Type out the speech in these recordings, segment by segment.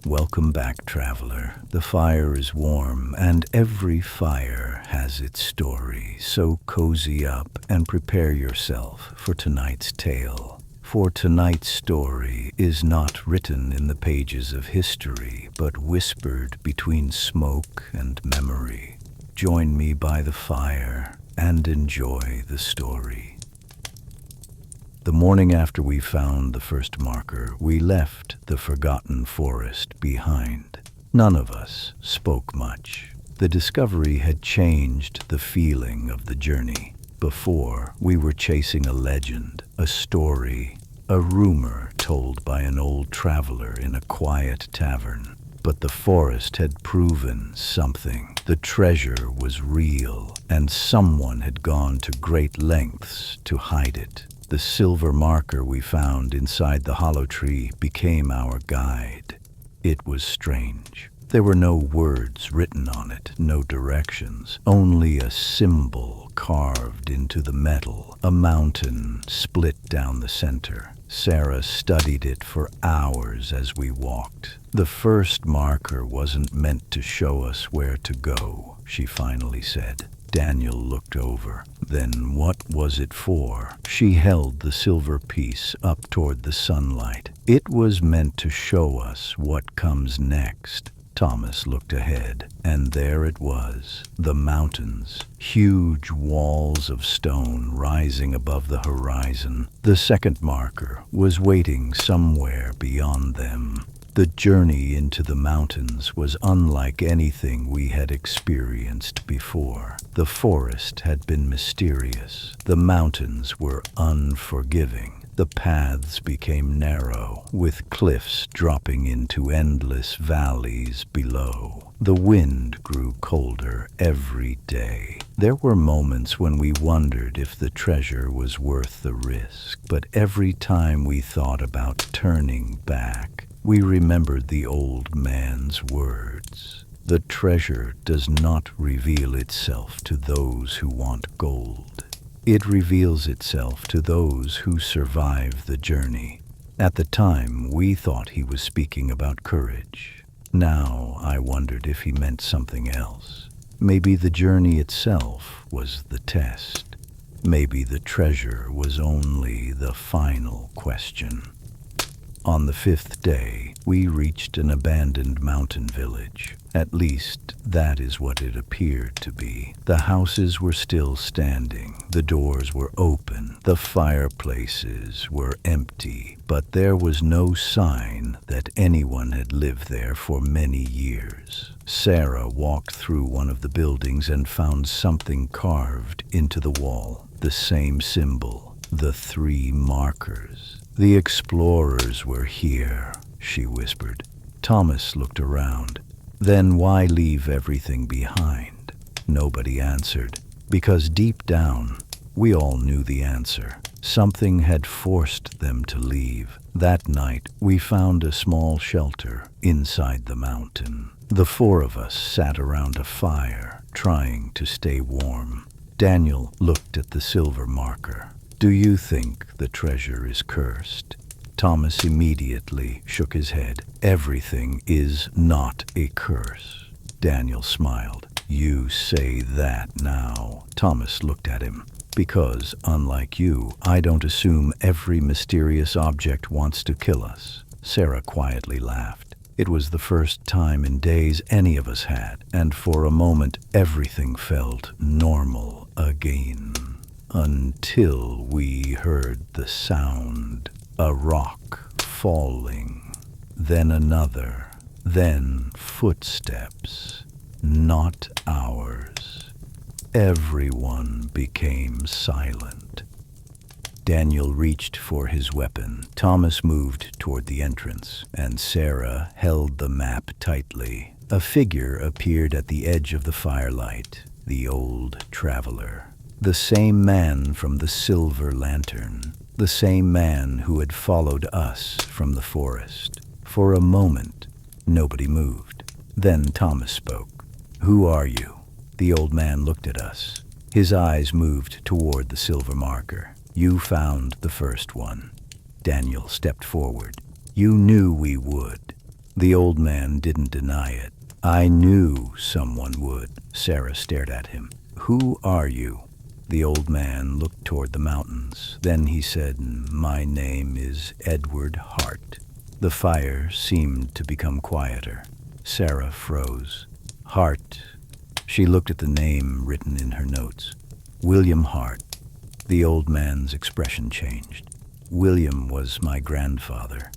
Welcome back, traveler. The fire is warm, and every fire has its story, so cozy up and prepare yourself for tonight's tale. For tonight's story is not written in the pages of history, but whispered between smoke and memory. Join me by the fire and enjoy the story. The morning after we found the first marker, we left the forgotten forest behind. None of us spoke much. The discovery had changed the feeling of the journey. Before, we were chasing a legend, a story, a rumor told by an old traveler in a quiet tavern. But the forest had proven something. The treasure was real, and someone had gone to great lengths to hide it. The silver marker we found inside the hollow tree became our guide. It was strange. There were no words written on it, no directions, only a symbol carved into the metal, a mountain split down the center. Sarah studied it for hours as we walked. The first marker wasn't meant to show us where to go, she finally said. Daniel looked over. Then what was it for? She held the silver piece up toward the sunlight. It was meant to show us what comes next. Thomas looked ahead, and there it was, the mountains, huge walls of stone rising above the horizon. The second marker was waiting somewhere beyond them. The journey into the mountains was unlike anything we had experienced before. The forest had been mysterious. The mountains were unforgiving. The paths became narrow, with cliffs dropping into endless valleys below. The wind grew colder every day. There were moments when we wondered if the treasure was worth the risk, but every time we thought about turning back, we remembered the old man's words. The treasure does not reveal itself to those who want gold. It reveals itself to those who survive the journey. At the time, we thought he was speaking about courage. Now, I wondered if he meant something else. Maybe the journey itself was the test. Maybe the treasure was only the final question. On the fifth day, we reached an abandoned mountain village. At least, that is what it appeared to be. The houses were still standing. The doors were open. The fireplaces were empty. But there was no sign that anyone had lived there for many years. Sarah walked through one of the buildings and found something carved into the wall. The same symbol, the 3 markers. The explorers were here, she whispered. Thomas looked around. Then why leave everything behind? Nobody answered, because deep down, we all knew the answer. Something had forced them to leave. That night, we found a small shelter inside the mountain. The 4 of us sat around a fire, trying to stay warm. Daniel looked at the silver marker. Do you think the treasure is cursed? Thomas immediately shook his head. Everything is not a curse. Daniel smiled. You say that now. Thomas looked at him. Because, unlike you, I don't assume every mysterious object wants to kill us. Sarah quietly laughed. It was the first time in days any of us had, and for a moment everything felt normal again. Until we heard the sound, a rock falling, then another, then footsteps, not ours. Everyone became silent. Daniel reached for his weapon. Thomas moved toward the entrance, and Sarah held the map tightly. A figure appeared at the edge of the firelight, the old traveler. The same man from the silver lantern, the same man who had followed us from the forest. For a moment, nobody moved. Then Thomas spoke. Who are you? The old man looked at us. His eyes moved toward the silver marker. You found the first one. Daniel stepped forward. You knew we would. The old man didn't deny it. I knew someone would. Sarah stared at him. Who are you? The old man looked toward the mountains. Then he said, My name is Edward Hart. The fire seemed to become quieter. Sarah froze. Hart. She looked at the name written in her notes. William Hart. The old man's expression changed. William was my grandfather.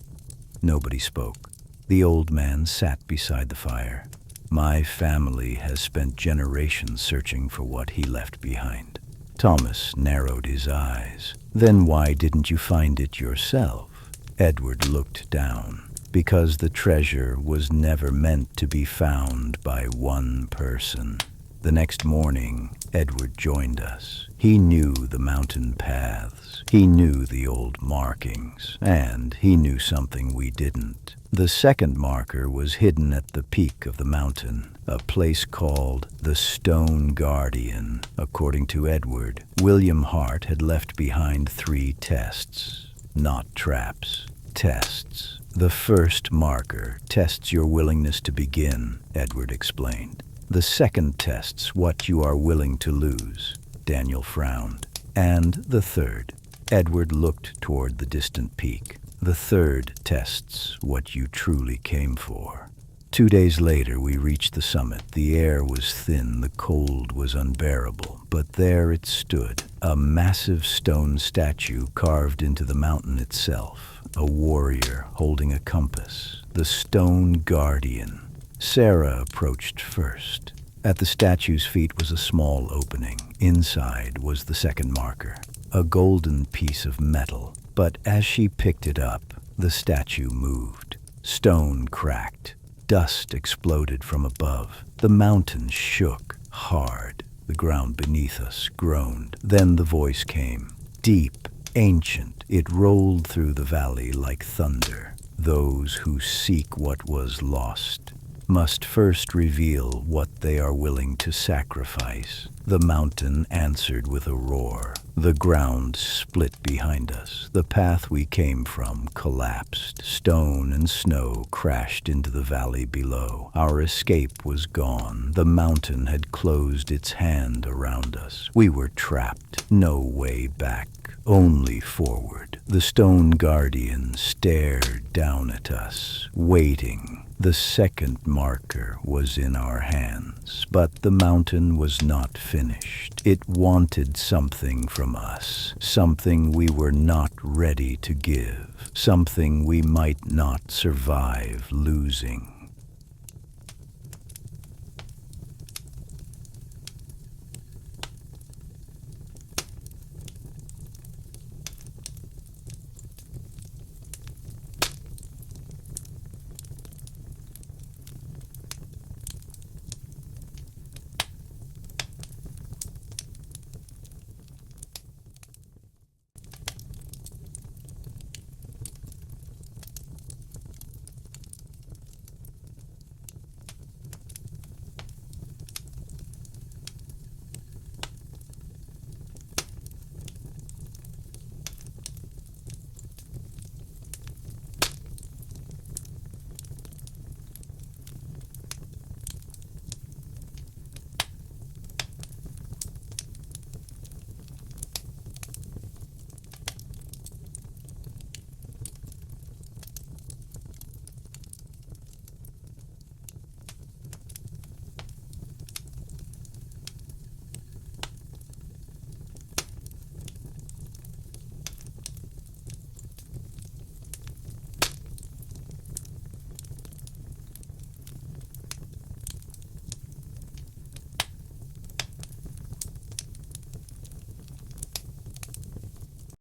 Nobody spoke. The old man sat beside the fire. My family has spent generations searching for what he left behind. Thomas narrowed his eyes. Then why didn't you find it yourself? Edward looked down. Because the treasure was never meant to be found by one person. The next morning, Edward joined us. He knew the mountain paths. He knew the old markings. And he knew something we didn't. The second marker was hidden at the peak of the mountain, a place called the Stone Guardian. According to Edward, William Hart had left behind 3 tests. Not traps, tests. The first marker tests your willingness to begin, Edward explained. The second tests what you are willing to lose. Daniel frowned. And the third. Edward looked toward the distant peak. The third tests what you truly came for. 2 days later, we reached the summit. The air was thin, the cold was unbearable, but there it stood, a massive stone statue carved into the mountain itself, a warrior holding a compass, the Stone Guardian. Sarah approached first. At the statue's feet was a small opening. Inside was the second marker, a golden piece of metal. But as she picked it up, the statue moved. Stone cracked. Dust exploded from above. The mountain shook hard. The ground beneath us groaned. Then the voice came, deep, ancient. It rolled through the valley like thunder. Those who seek what was lost must first reveal what they are willing to sacrifice. The mountain answered with a roar. The ground split behind us. The path we came from collapsed. Stone and snow crashed into the valley below. Our escape was gone. The mountain had closed its hand around us. We were trapped. No way back. Only forward. The Stone Guardian stared down at us, waiting. The second marker was in our hands, but the mountain was not finished. It wanted something from us, something we were not ready to give, something we might not survive losing.